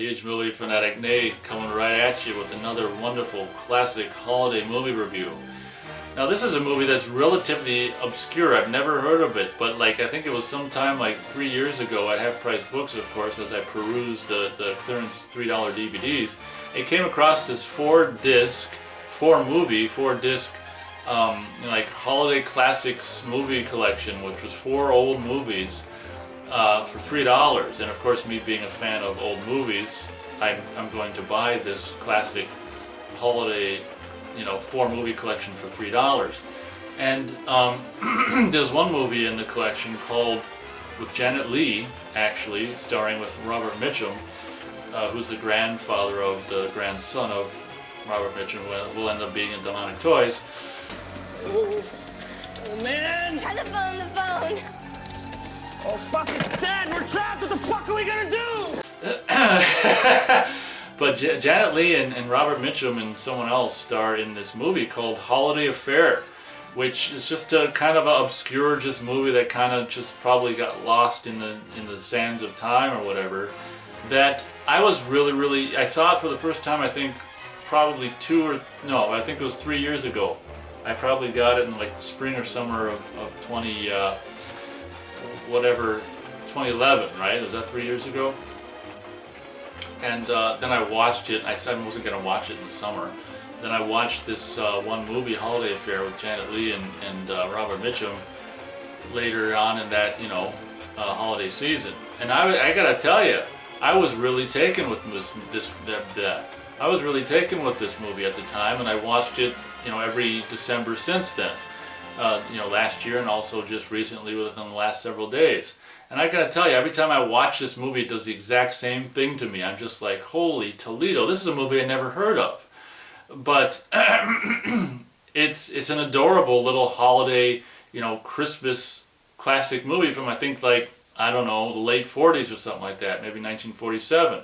huge movie fanatic Nate coming right at you with another wonderful classic holiday movie review. Now this is a movie that's relatively obscure. I've never heard of it, but like I think it was sometime like 3 years ago at Half Price Books, of course, as I perused the clearance $3 DVDs, it came across this 4-disc like holiday classics movie collection, which was 4 old movies for $3. And of course, me being a fan of old movies, I'm going to buy this classic holiday 4 movie collection for $3. And there's one movie in the collection called, with Janet Leigh, actually, starring with Robert Mitchum, who's the grandfather of the grandson of Robert Mitchum, who will end up being in Demonic Toys. Oh, man! Try the phone! Oh, fuck, it's dead! We're trapped! What the fuck are we gonna do? But Janet Leigh and Robert Mitchum and someone else star in this movie called Holiday Affair, which is just a kind of an obscure just movie that kind of just probably got lost in the sands of time or whatever. That I was really I saw it for the first time, I think probably I think it was 3 years ago. I probably got it in like the spring or summer of 2011, right? Was that 3 years ago? And then I watched it. I said I wasn't going to watch it in the summer. Then I watched this one movie, Holiday Affair, with Janet Leigh and Robert Mitchum later on in that holiday season. And I gotta tell you, I was really taken with I was really taken with this movie at the time, and I watched it every December since then. Last year and also just recently within the last several days. And I gotta tell you, every time I watch this movie, it does the exact same thing to me. I'm just like, holy Toledo, this is a movie I never heard of. But it's an adorable little holiday, Christmas classic movie from, I think, like, I don't know, the late 40s or something like that, maybe 1947.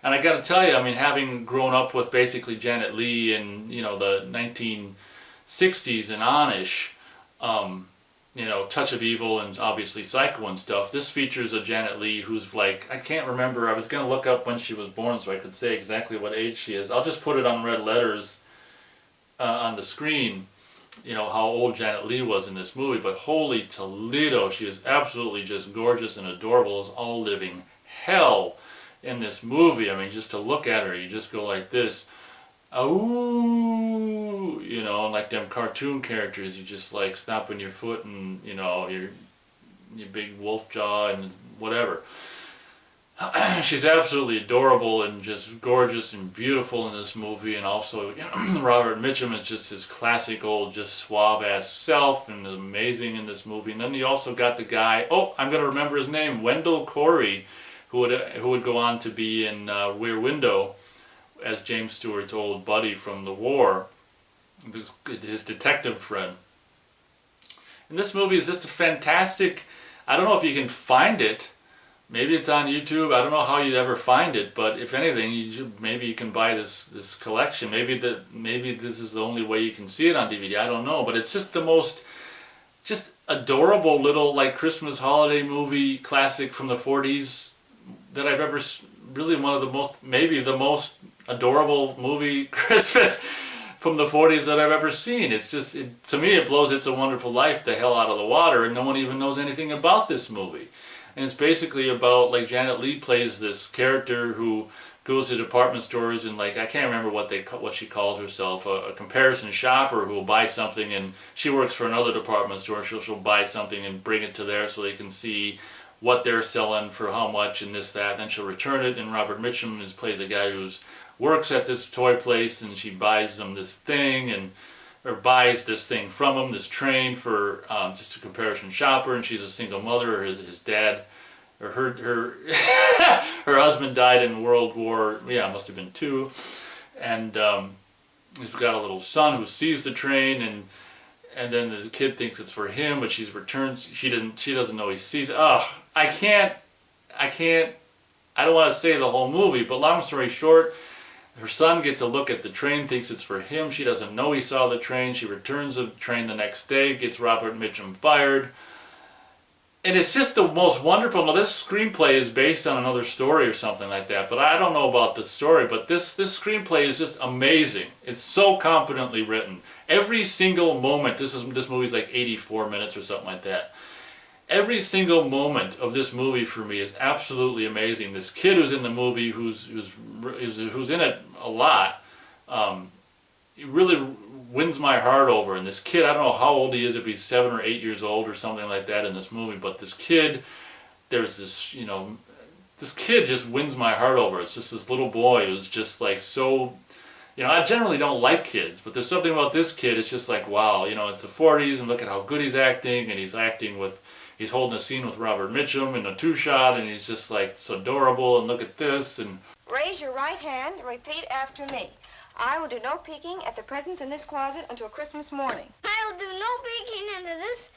And I gotta tell you, I mean, having grown up with basically Janet Leigh in, the 1960s and on-ish, Touch of Evil and obviously Psycho and stuff, this features a Janet Leigh who's like, I can't remember, I was going to look up when she was born so I could say exactly what age she is. I'll just put it on red letters on the screen, how old Janet Leigh was in this movie, but holy Toledo, she is absolutely just gorgeous and adorable as all living hell in this movie. I mean, just to look at her, you just go like this, ooh, like them cartoon characters, you just like stomping your foot and your big wolf jaw and whatever. She's absolutely adorable and just gorgeous and beautiful in this movie, and also Robert Mitchum is just his classic old just suave ass self and amazing in this movie. And then you also got the guy, I'm gonna remember his name, Wendell Corey, who would go on to be in Rear Window as James Stewart's old buddy from the war, his detective friend. And this movie is just a fantastic, I don't know if you can find it, maybe it's on YouTube, I don't know how you'd ever find it, but if anything, maybe you can buy this collection, maybe this is the only way you can see it on DVD, I don't know, but it's just the most just adorable little like Christmas holiday movie classic from the 40s that I've ever, really one of the most, maybe the most adorable movie Christmas from the 40s that I've ever seen. It's just, to me, it blows It's a Wonderful Life the hell out of the water, and no one even knows anything about this movie. And it's basically about, like, Janet Leigh plays this character who goes to department stores and, like, I can't remember what she calls herself, a comparison shopper who will buy something, and she works for another department store. She'll buy something and bring it to there so they can see what they're selling for how much and this, that. Then she'll return it, and Robert Mitchum plays a guy who's works at this toy place, and she buys them this thing, or buys this thing from him, this train, for just a comparison shopper, and she's a single mother. His dad, or her her husband died in World War, it must have been II, and he's got a little son who sees the train, and then the kid thinks it's for him, but she doesn't know he sees it. I don't want to say the whole movie, but long story short, her son gets a look at the train, thinks it's for him. She doesn't know he saw the train. She returns the train the next day, gets Robert Mitchum fired. And it's just the most wonderful. Now, this screenplay is based on another story or something like that, but I don't know about the story. But this screenplay is just amazing. It's so competently written. Every single moment. This movie's like 84 minutes or something like that. Every single moment of this movie for me is absolutely amazing. This kid who's in the movie, who's in it a lot, he really wins my heart over. And this kid, I don't know how old he is, if he's 7 or 8 years old or something like that in this movie, but this kid, there's this, this kid just wins my heart over. It's just this little boy who's just like so, I generally don't like kids, but there's something about this kid, it's just like, wow, it's the 40s and look at how good he's acting, and he's holding a scene with Robert Mitchum in a two-shot, and he's just like, it's adorable, and look at this, and... Raise your right hand and repeat after me. I will do no peeking at the presents in this closet until Christmas morning. I will do no peeking into this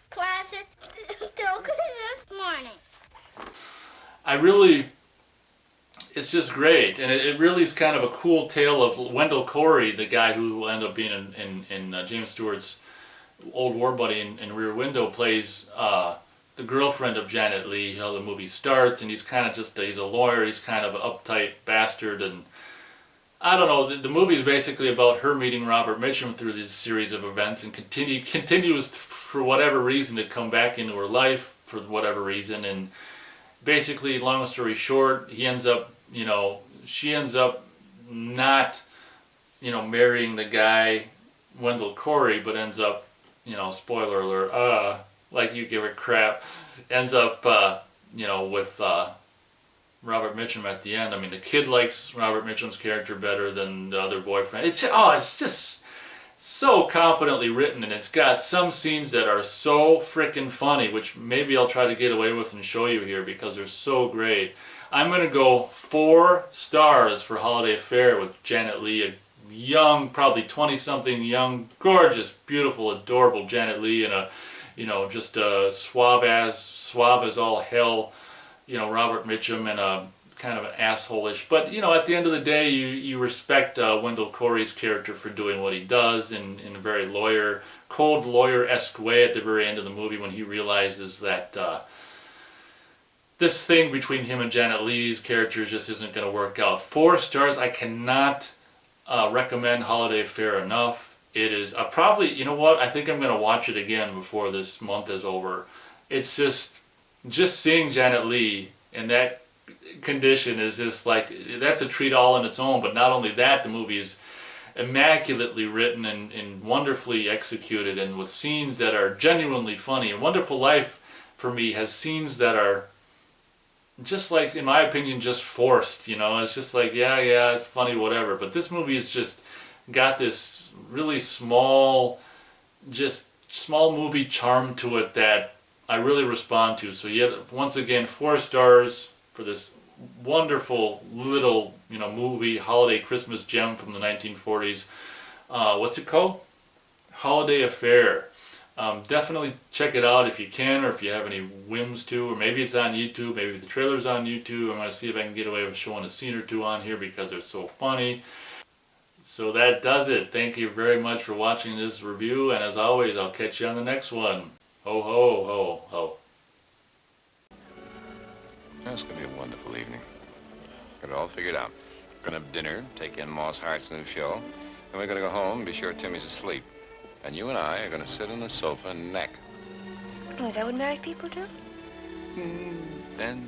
closet until Christmas morning. It's just great, and it really is kind of a cool tale of Wendell Corey, the guy who will end up being in James Stewart's old war buddy in Rear Window, plays the girlfriend of Janet Leigh. How the movie starts, and he's kind of he's a lawyer, he's kind of an uptight bastard, and I don't know, the movie is basically about her meeting Robert Mitchum through this series of events, and continues for whatever reason to come back into her life for whatever reason, and basically, long story short, she ends up not, marrying the guy, Wendell Corey, but ends up, spoiler alert, like you give a crap, ends up, with Robert Mitchum at the end. I mean, the kid likes Robert Mitchum's character better than the other boyfriend. It's just so competently written, and it's got some scenes that are so freaking funny, which maybe I'll try to get away with and show you here because they're so great. I'm going to go 4 stars for Holiday Affair with Janet Leigh, a young, probably 20-something, young, gorgeous, beautiful, adorable Janet Leigh, and just a suave as all hell, Robert Mitchum, and a kind of an asshole-ish. But, at the end of the day, you respect Wendell Corey's character for doing what he does in a very cold lawyer-esque way at the very end of the movie when he realizes that this thing between him and Janet Leigh's character just isn't going to work out. 4 stars. I cannot recommend Holiday Affair enough. It is probably, I think I'm going to watch it again before this month is over. It's just seeing Janet Leigh in that condition is just like, that's a treat all on its own. But not only that, the movie is immaculately written and wonderfully executed, and with scenes that are genuinely funny. And Wonderful Life, for me, has scenes that are just like, in my opinion, just forced. It's just like, yeah, it's funny, whatever. But this movie has just got this really small movie charm to it that I really respond to. So once again, 4 stars for this wonderful little movie, holiday Christmas gem from the 1940s. What's it called? Holiday Affair. Definitely check it out if you can, or if you have any whims to, or maybe it's on YouTube, maybe the trailer's on YouTube. I'm going to see if I can get away with showing a scene or two on here because they're so funny. So that does it. Thank you very much for watching this review, and as always, I'll catch you on the next one. Ho, ho, ho, ho. It's going to be a wonderful evening. Got it all figured out. We're going to have dinner, take in Moss Hart's new show, then we're going to go home and be sure Timmy's asleep. And you and I are going to sit on the sofa and neck. Oh, is that what married people do? Then